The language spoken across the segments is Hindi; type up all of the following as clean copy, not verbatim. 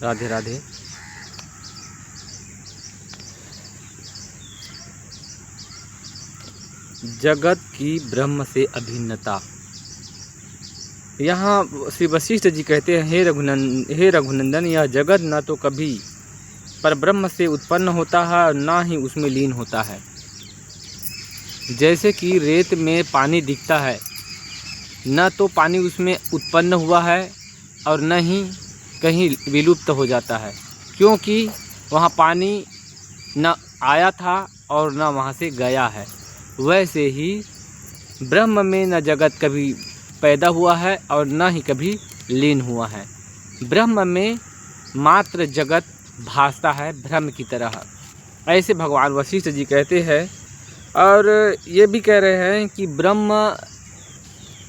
राधे राधे। जगत की ब्रह्म से अभिन्नता। यहाँ श्री वशिष्ठ जी कहते हैं, हे रघुनंदन, यह जगत न तो कभी पर ब्रह्म से उत्पन्न होता है और ना ही उसमें लीन होता है। जैसे कि रेत में पानी दिखता है, न तो पानी उसमें उत्पन्न हुआ है और न ही कहीं विलुप्त हो जाता है, क्योंकि वहाँ पानी न आया था और न वहाँ से गया है। वैसे ही ब्रह्म में न जगत कभी पैदा हुआ है और न ही कभी लीन हुआ है। ब्रह्म में मात्र जगत भासता है भ्रम की तरह, ऐसे भगवान वशिष्ठ जी कहते हैं। और ये भी कह रहे हैं कि ब्रह्म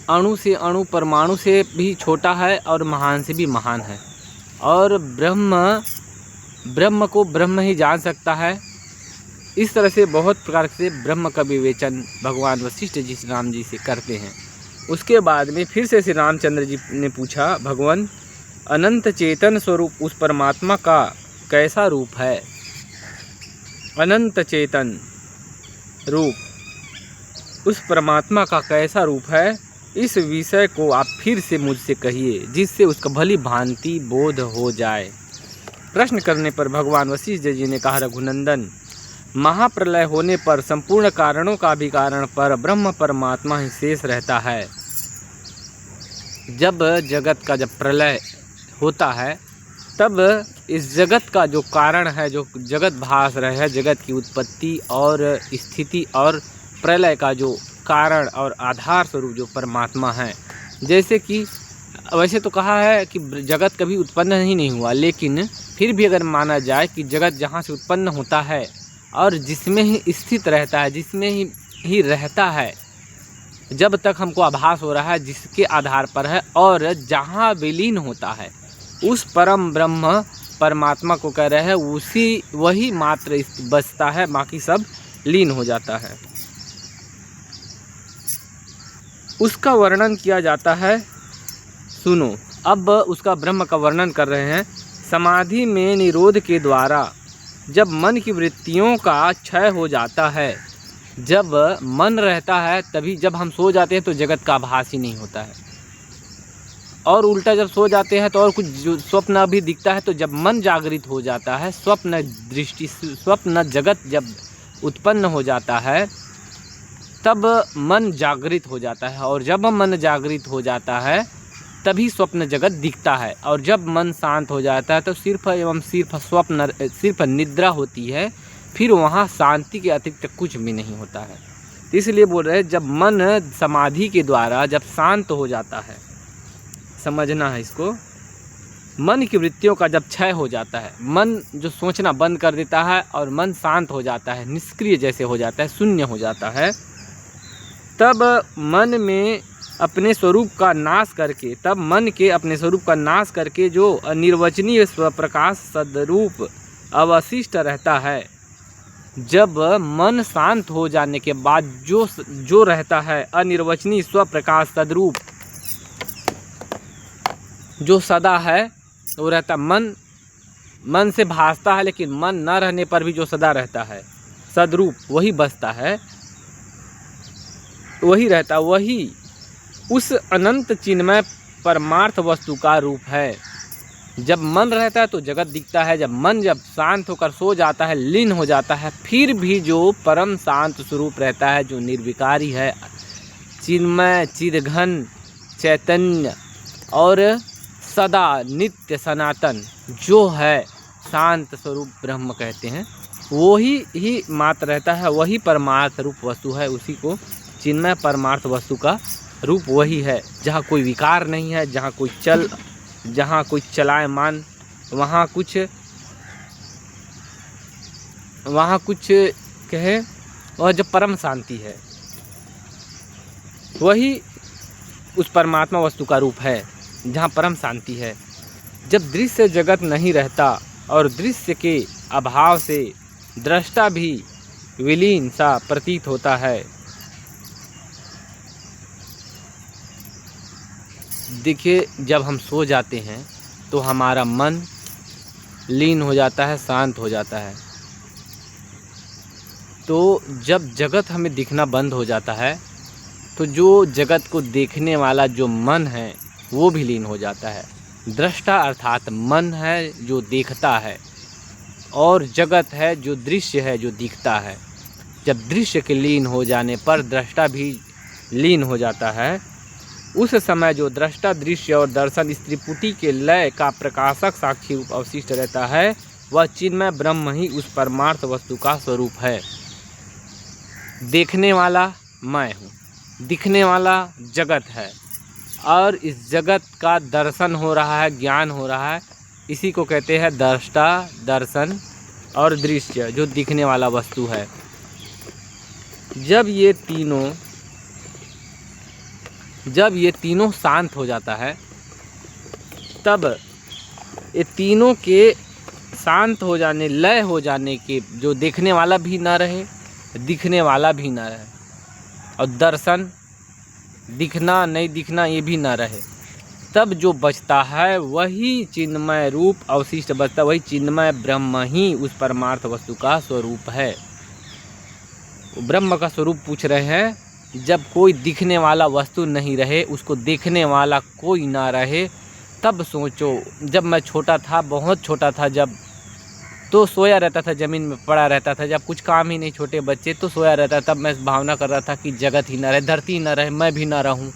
अणु से अणु, परमाणु से भी छोटा है और महान से भी महान है, और ब्रह्म को ब्रह्म ही जान सकता है। इस तरह से बहुत प्रकार से ब्रह्म का विवेचन भगवान वशिष्ठ जी श्री राम जी से करते हैं। उसके बाद में फिर से श्री रामचंद्र जी ने पूछा, भगवान अनंत चेतन स्वरूप उस परमात्मा का कैसा रूप है? अनंत चेतन रूप उस परमात्मा का कैसा रूप है, इस विषय को आप फिर से मुझसे कहिए, जिससे उसका भली भांति बोध हो जाए। प्रश्न करने पर भगवान वशिष्ठ जी ने कहा, रघुनंदन, महाप्रलय होने पर संपूर्ण कारणों का भी कारण पर ब्रह्म परमात्मा ही शेष रहता है। जब जगत का जब प्रलय होता है, तब इस जगत का जो कारण है, जो जगत भास रहे है, जगत की उत्पत्ति और स्थिति और प्रलय का जो कारण और आधार स्वरूप जो परमात्मा है, जैसे कि वैसे तो कहा है कि जगत कभी उत्पन्न ही नहीं हुआ, लेकिन फिर भी अगर माना जाए कि जगत जहाँ से उत्पन्न होता है और जिसमें ही स्थित रहता है, जिसमें ही रहता है, जब तक हमको आभास हो रहा है जिसके आधार पर है, और जहाँ विलीन होता है उस परम ब्रह्म परमात्मा को कह रहे हैं, वही मात्र बचता है, बाकी सब लीन हो जाता है। उसका वर्णन किया जाता है। सुनो, अब उसका ब्रह्म का वर्णन कर रहे हैं। समाधि में निरोध के द्वारा जब मन की वृत्तियों का क्षय हो जाता है, जब मन रहता है तभी, जब हम सो जाते हैं तो जगत का आभास ही नहीं होता है, और उल्टा जब सो जाते हैं तो और कुछ स्वप्न भी दिखता है। तो जब मन जागृत हो जाता है, स्वप्न जगत जब उत्पन्न हो जाता है, तब मन जागृत हो जाता है, और जब मन जागृत हो जाता है तभी स्वप्न जगत दिखता है। और जब मन शांत हो जाता है तो सिर्फ निद्रा होती है, फिर वहाँ शांति के अतिरिक्त कुछ भी नहीं होता है। इसलिए बोल रहे हैं, जब मन समाधि के द्वारा जब शांत हो जाता है, समझना है इसको, मन की वृत्तियों का जब क्षय हो जाता है, मन जो सोचना बंद कर देता है और मन शांत हो जाता है, निष्क्रिय जैसे हो जाता है, शून्य हो जाता है, तब मन के अपने स्वरूप का नाश करके जो अनिर्वचनीय स्वप्रकाश सदरूप अवशिष्ट रहता है। जब मन शांत हो जाने के बाद जो रहता है अनिर्वचनीय स्वप्रकाश सदरूप, जो सदा है वो रहता। मन से भासता है, लेकिन मन न रहने पर भी जो सदा रहता है सदरूप, वही बसता है, वही रहता, वही उस अनंत चिन्मय परमार्थ वस्तु का रूप है। जब मन रहता है तो जगत दिखता है, जब शांत होकर सो जाता है, लीन हो जाता है, फिर भी जो परम शांत स्वरूप रहता है, जो निर्विकारी है, चिन्मय चिदघन चैतन्य और सदा नित्य सनातन जो है, शांत स्वरूप ब्रह्म कहते हैं, वही ही मात्र रहता है, वही परमार्थ रूप वस्तु है। उसी को चिन्मय परमार्थ वस्तु का रूप वही है, जहाँ कोई विकार नहीं है, जहाँ कोई चलायमान, वहाँ कुछ कहे, वह जब परम शांति है, वही उस परमात्मा वस्तु का रूप है, जहाँ परम शांति है। जब दृश्य जगत नहीं रहता और दृश्य के अभाव से दृष्टा भी विलीन सा प्रतीत होता है। देखिए, जब हम सो जाते हैं तो हमारा मन लीन हो जाता है, शांत हो जाता है। तो जब जगत हमें दिखना बंद हो जाता है तो जो जगत को देखने वाला जो मन है वो भी लीन हो जाता है। दृष्टा अर्थात मन है जो देखता है, और जगत है जो दृश्य है जो दिखता है। जब दृश्य के लीन हो जाने पर दृष्टा भी लीन हो जाता है। उस समय जो दृष्टा, दृश्य और दर्शन इस त्रिपुटी के लय का प्रकाशक साक्षी रूप अवशिष्ट रहता है, वह चिन्मय ब्रह्म ही उस परमार्थ वस्तु का स्वरूप है। देखने वाला मैं हूँ, दिखने वाला जगत है, और इस जगत का दर्शन हो रहा है, ज्ञान हो रहा है। इसी को कहते हैं दृष्टा, दर्शन और दृश्य, जो दिखने वाला वस्तु है। जब ये तीनों शांत हो जाता है, तब ये तीनों के शांत हो जाने, लय हो जाने के, जो देखने वाला भी ना रहे, दिखने वाला भी ना रहे, और दर्शन, दिखना नहीं दिखना ये भी ना रहे, तब जो बचता है वही चिन्मय रूप अवशिष्ट बचता, वही चिन्मय ब्रह्म ही उस परमार्थ वस्तु का स्वरूप है। ब्रह्म का स्वरूप पूछ रहे हैं। जब कोई दिखने वाला वस्तु नहीं रहे, उसको देखने वाला कोई ना रहे, तब सोचो, जब मैं छोटा था, बहुत छोटा था, जब तो सोया रहता था, ज़मीन में पड़ा रहता था, जब कुछ काम ही नहीं, छोटे बच्चे तो सोया रहता, तब मैं भावना कर रहा था कि जगत ही ना रहे, धरती ही ना रहे, मैं भी ना रहूं,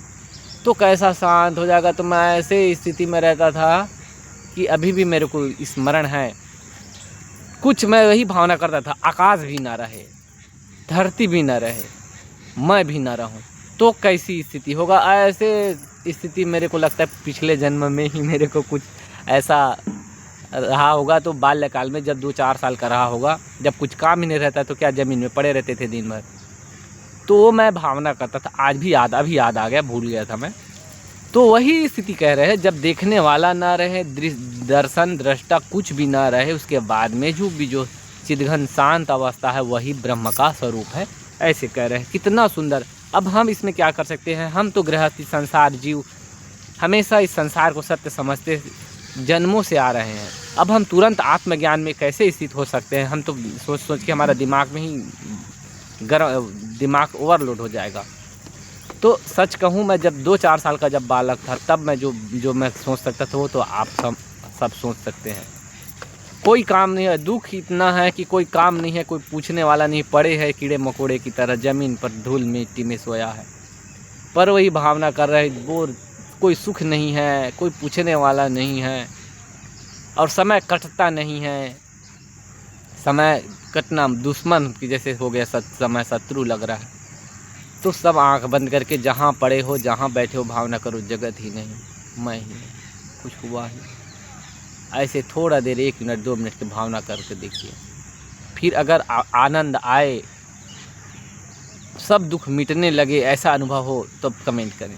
तो कैसा शांत हो जाएगा। तो मैं ऐसे स्थिति में रहता था कि अभी भी मेरे को स्मरण है, कुछ मैं वही भावना करता था, आकाश भी ना रहे, धरती भी ना रहे, मैं भी ना रहूं, तो कैसी स्थिति होगा। ऐसे स्थिति मेरे को लगता है पिछले जन्म में ही मेरे को कुछ ऐसा रहा होगा। तो बाल्यकाल में जब 2-4 साल का रहा होगा, जब कुछ काम ही नहीं रहता तो क्या ज़मीन में पड़े रहते थे दिन भर, तो वो मैं भावना करता था। आज भी याद, अभी याद आ गया, भूल गया था मैं। तो वही स्थिति कह रहे हैं, जब देखने वाला ना रहे, दर्शन, दृष्टा कुछ भी ना रहे, उसके बाद में जो चिदघन शांत अवस्था है वही ब्रह्म का स्वरूप है, ऐसे कह रहे हैं। कितना सुंदर। अब हम इसमें क्या कर सकते हैं? हम तो गृहस्थी संसार जीव, हमेशा इस संसार को सत्य समझते जन्मों से आ रहे हैं। अब हम तुरंत आत्मज्ञान में कैसे स्थित हो सकते हैं? हम तो सोच के हमारा दिमाग में ही दिमाग ओवरलोड हो जाएगा। तो सच कहूँ, मैं जब 2-4 साल का जब बालक था, तब मैं जो मैं सोच सकता था वो तो आप सब सोच सकते हैं। कोई काम नहीं है, दुख इतना है कि कोई काम नहीं है, कोई पूछने वाला नहीं, पड़े है कीड़े मकोड़े की तरह ज़मीन पर धूल मिट्टी में सोया है, पर वही भावना कर रहे, वो कोई सुख नहीं है, कोई पूछने वाला नहीं है, और समय कटता नहीं है। समय कटना दुश्मन की जैसे हो गया, समय शत्रु लग रहा है। तो सब आंख बंद करके जहाँ पड़े हो, जहाँ बैठे हो, भावना करो जगत ही नहीं, मैं ही नहीं, कुछ हुआ ही। ऐसे थोड़ा देर, 1 मिनट 2 मिनट की भावना करके देखिए। फिर अगर आनंद आए, सब दुख मिटने लगे, ऐसा अनुभव हो, तो कमेंट करें।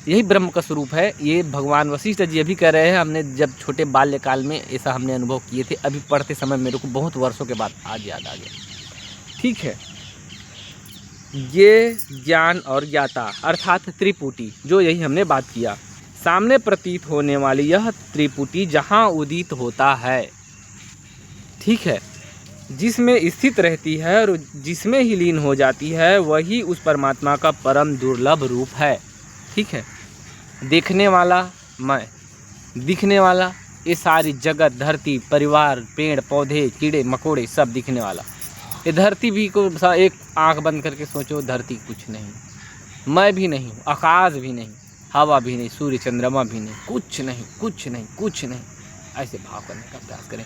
यही ब्रह्म का स्वरूप है। ये भगवान वशिष्ठ जी अभी कह रहे हैं। हमने जब छोटे बाल्यकाल में ऐसा हमने अनुभव किए थे, अभी पढ़ते समय मेरे को बहुत वर्षों के बाद आज याद आ गया। ठीक है, ये ज्ञान और ज्ञाता अर्थात त्रिपुटी, जो यही हमने बात किया, सामने प्रतीत होने वाली यह त्रिपुटी जहाँ उदित होता है, ठीक है, जिसमें स्थित रहती है और जिसमें ही लीन हो जाती है, वही उस परमात्मा का परम दुर्लभ रूप है। ठीक है, देखने वाला मैं, दिखने वाला ये सारी जगत, धरती, परिवार, पेड़ पौधे, कीड़े मकोड़े, सब दिखने वाला। ये धरती भी को एक आंख बंद करके सोचो, धरती कुछ नहीं, मैं भी नहीं हूँ, आकाश भी नहीं, हवा भी नहीं, सूर्य चंद्रमा भी नहीं, कुछ नहीं, कुछ नहीं, कुछ नहीं, ऐसे भाव करने का प्रयास करें।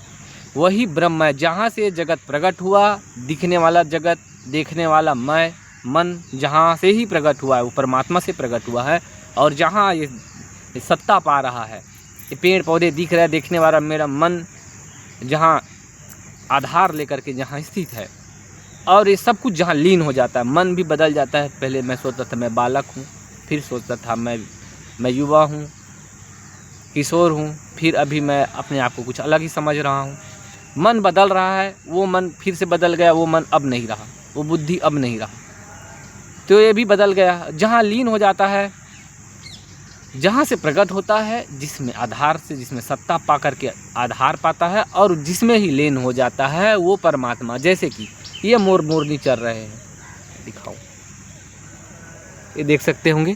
वही ब्रह्म है, जहाँ से जगत प्रकट हुआ, दिखने वाला जगत, देखने वाला मैं, मन जहाँ से ही प्रकट हुआ है, वो परमात्मा से प्रकट हुआ है। और जहाँ ये सत्ता पा रहा है, ये पेड़ पौधे दिख रहा है, देखने वाला मेरा मन जहाँ आधार लेकर के जहाँ स्थित है, और ये सब कुछ जहाँ लीन हो जाता है, मन भी बदल जाता है। पहले मैं सोचता था मैं बालक हूँ, फिर सोचता था मैं युवा हूँ, किशोर हूँ, फिर अभी मैं अपने आप को कुछ अलग ही समझ रहा हूँ। मन बदल रहा है, वो मन फिर से बदल गया, वो मन अब नहीं रहा, वो बुद्धि अब नहीं रहा, तो ये भी बदल गया। जहाँ लीन हो जाता है जहाँ से प्रकट होता है, जिसमें आधार से, जिसमें सत्ता पा करके आधार पाता है और जिसमें ही लीन हो जाता है वो परमात्मा। जैसे कि ये मोर मोरनी चल रहे हैं, दिखाओ, ये देख सकते होंगे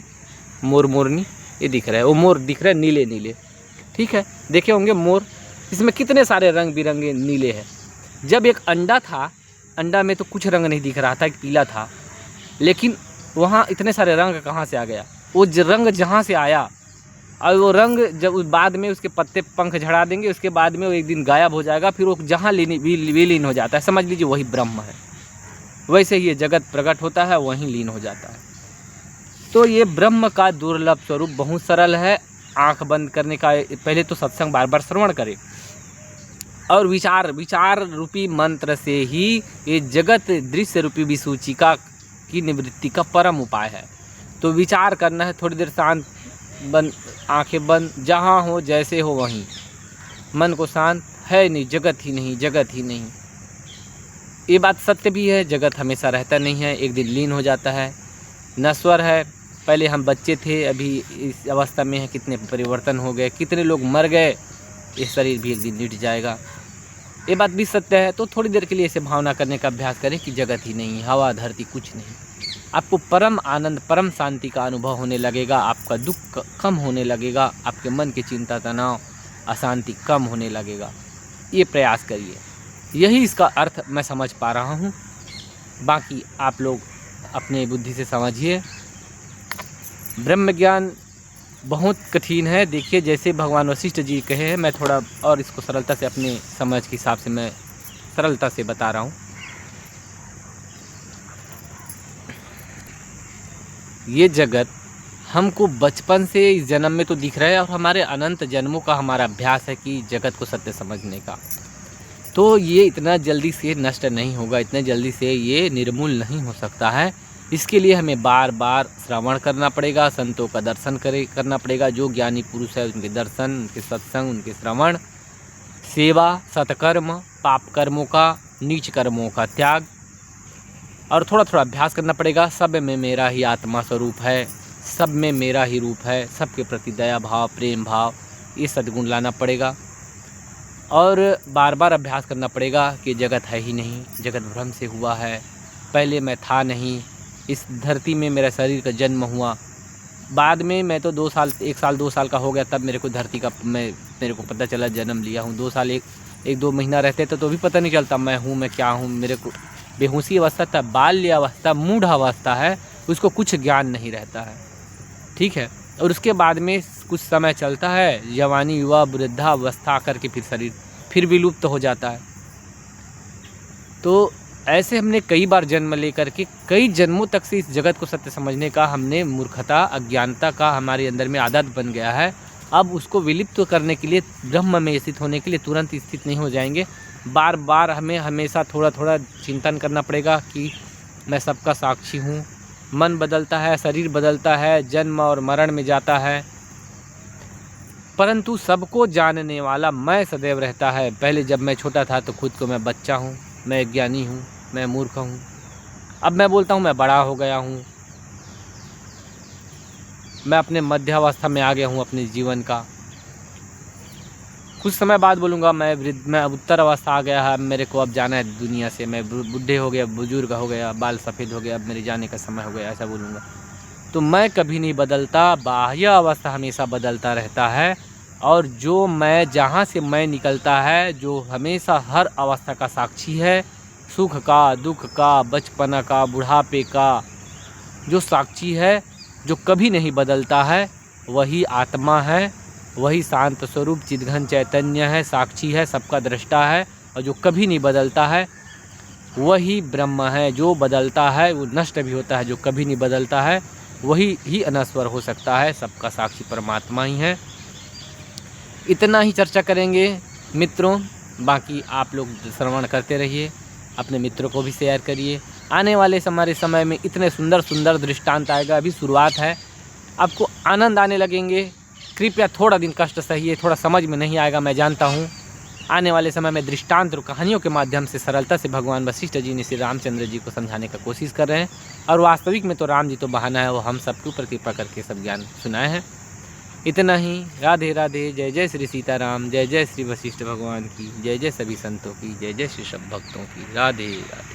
मोर मोरनी, ये दिख रहा है, वो मोर दिख रहा है नीले नीले, ठीक है, देखे होंगे मोर, इसमें कितने सारे रंग बिरंगे नीले हैं। जब एक अंडा था, अंडा में तो कुछ रंग नहीं दिख रहा था, एक पीला था, लेकिन वहाँ इतने सारे रंग कहाँ से आ गया? वो रंग जहाँ से आया, और वो रंग जब बाद में उसके पत्ते पंख झड़ा देंगे, उसके बाद में वो एक दिन गायब हो जाएगा, फिर वो जहाँ विलीन हो जाता है, समझ लीजिए वही ब्रह्म है। वैसे ही ये जगत प्रकट होता है, वहीं लीन हो जाता है। तो ये ब्रह्म का दुर्लभ स्वरूप बहुत सरल है। आंख बंद करने का पहले तो सत्संग बार बार श्रवण करें और विचार रूपी मंत्र से ही ये जगत दृश्य रूपी विसूचिका की निवृत्ति का परम उपाय है। तो विचार करना है, थोड़ी देर शांत, बंद, आंखें बंद, जहाँ हो जैसे हो वहीं, मन को शांत, है नहीं, जगत ही नहीं, जगत ही नहीं। ये बात सत्य भी है, जगत हमेशा रहता नहीं है, एक दिन लीन हो जाता है, नश्वर है। पहले हम बच्चे थे, अभी इस अवस्था में है, कितने परिवर्तन हो गए, कितने लोग मर गए, ये शरीर भी एक दिन मिट जाएगा, ये बात भी सत्य है। तो थोड़ी देर के लिए ऐसे भावना करने का अभ्यास करें कि जगत ही नहीं, हवा धरती कुछ नहीं, आपको परम आनंद, परम शांति का अनुभव होने लगेगा, आपका दुख कम होने लगेगा, आपके मन की चिंता, तनाव, अशांति कम होने लगेगा। ये प्रयास करिए, यही इसका अर्थ मैं समझ पा रहा हूँ, बाकी आप लोग अपने बुद्धि से समझिए। ब्रह्म ज्ञान बहुत कठिन है। देखिए, जैसे भगवान वशिष्ठ जी कहे हैं, मैं थोड़ा और इसको सरलता से अपने समझ के हिसाब से मैं सरलता से बता रहा हूँ। ये जगत हमको बचपन से इस जन्म में तो दिख रहा है और हमारे अनंत जन्मों का हमारा अभ्यास है कि जगत को सत्य समझने का। तो ये इतना जल्दी से नष्ट नहीं होगा, इतने जल्दी से ये निर्मूल नहीं हो सकता है। इसके लिए हमें बार बार श्रवण करना पड़ेगा, संतों का दर्शन करना पड़ेगा, जो ज्ञानी पुरुष है उनके दर्शन, उनके सत्संग, उनके श्रवण, सेवा, सत्कर्म, पाप कर्मों का, नीच कर्मों का त्याग, और थोड़ा थोड़ा अभ्यास करना पड़ेगा। सब में मेरा ही आत्मा स्वरूप है, सब में मेरा ही रूप है, सबके प्रति दया भाव, प्रेम भाव, ये सद्गुण लाना पड़ेगा। और बार बार अभ्यास करना पड़ेगा कि जगत है ही नहीं, जगत भ्रम से हुआ है, पहले मैं था नहीं, इस धरती में मेरा शरीर का जन्म हुआ, बाद में मैं तो 2 साल, 1 साल 2 साल का हो गया, तब मेरे को धरती का मेरे को पता चला जन्म लिया हूँ। 2 साल 1-2 महीना रहते तो भी पता नहीं चलता मैं हूँ, मैं क्या हूँ। मेरे को बेहोशी अवस्था था, बाल्य अवस्था, मूढ़ अवस्था है, उसको कुछ ज्ञान नहीं रहता है, ठीक है। और उसके बाद में कुछ समय चलता है, जवानी, युवा, वृद्धावस्था आकर के फिर शरीर फिर विलुप्त हो जाता है। तो ऐसे हमने कई बार जन्म लेकर के कई जन्मों तक से इस जगत को सत्य समझने का हमने मूर्खता, अज्ञानता का हमारे अंदर में आदत बन गया है। अब उसको विलुप्त करने के लिए, ब्रह्म में स्थित होने के लिए तुरंत स्थित नहीं हो जाएंगे। बार बार हमें हमेशा थोड़ा थोड़ा चिंतन करना पड़ेगा कि मैं सबका साक्षी हूँ। मन बदलता है, शरीर बदलता है, जन्म और मरण में जाता है, परंतु सबको जानने वाला मैं सदैव रहता है। पहले जब मैं छोटा था तो खुद को मैं बच्चा हूँ, मैं ज्ञानी हूँ, मैं मूर्ख हूँ। अब मैं बोलता हूँ मैं बड़ा हो गया हूँ, मैं अपने मध्यावस्था में आ गया हूँ अपने जीवन का। कुछ समय बाद बोलूँगा मैं उत्तर अवस्था आ गया है, मेरे को अब जाना है दुनिया से, मैं बूढ़े हो गया, बुजुर्ग हो गया, बाल सफ़ेद हो गया, अब मेरे जाने का समय हो गया, ऐसा बोलूँगा। तो मैं कभी नहीं बदलता, बाह्य अवस्था हमेशा बदलता रहता है। और जो मैं, जहाँ से मैं निकलता है, जो हमेशा हर अवस्था का साक्षी है, सुख का, दुख का, बचपना का, बुढ़ापे का, जो साक्षी है, जो कभी नहीं बदलता है, वही आत्मा है, वही शांत स्वरूप चिद्घन चैतन्य है, साक्षी है, सबका दृष्टा है, और जो कभी नहीं बदलता है वही ब्रह्म है। जो बदलता है वो नष्ट भी होता है, जो कभी नहीं बदलता है वही ही अनश्वर हो सकता है। सबका साक्षी परमात्मा ही है। इतना ही चर्चा करेंगे मित्रों, बाकी आप लोग श्रवण करते रहिए, अपने मित्रों को भी शेयर करिए। आने वाले हमारे समय में इतने सुंदर सुंदर दृष्टांत आएगा, अभी शुरुआत है, आपको आनंद आने लगेंगे। कृपया थोड़ा दिन कष्ट सहिए, थोड़ा समझ में नहीं आएगा मैं जानता हूँ। आने वाले समय में दृष्टांत और कहानियों के माध्यम से सरलता से भगवान वशिष्ठ जी ने श्री रामचंद्र जी को समझाने का कोशिश कर रहे हैं। और वास्तविक में तो राम जी तो बहाना है, वो हम सबके ऊपर कृपा करके सब ज्ञान सुनाए हैं। इतना ही। राधे राधे। जय जय श्री सीताराम। जय जय श्री वशिष्ठ भगवान की। जय जय सभी संतों की। जय जय श्री सब भक्तों की। राधे राधे।